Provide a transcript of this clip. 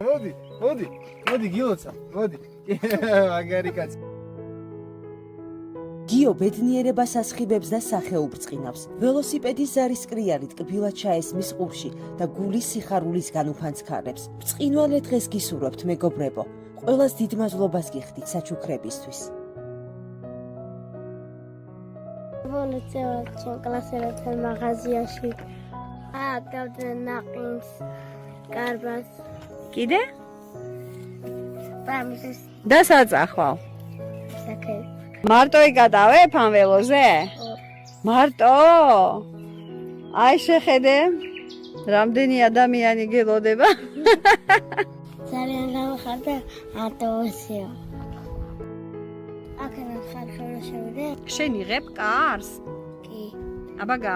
მოდი გილოცა, მოდი. მაგარი კაცი. გიო ბედნიერებას ასხიბებს და სახეუბრწყინავს. ველოსიპედის ზარისკრიალი ტკბილად ჩაესმის ყურში და გულის სიხარულისგან უფანცქარებს. ბრწყინვალე დღეს გისურვებთ, მეგობრებო. ყველას დიდ მადლობას გიხდით საჩუქრებისთვის. ვოლეცევად ჩემ კლასელთან მაღაზიაში. აკავდნენ ნაყინს, კარბას. კიდე? პამის და საწახვალ. საკე. მარტო იკატავებ ამ ველოზე? მარტო? აი შეხედე. რამდენი ადამიანი გელოდება? ძალიან გამხარდა ავტობუსია. აქედან ხარხელა შევიდე. შენ იღებ კარს? კი. აბა გა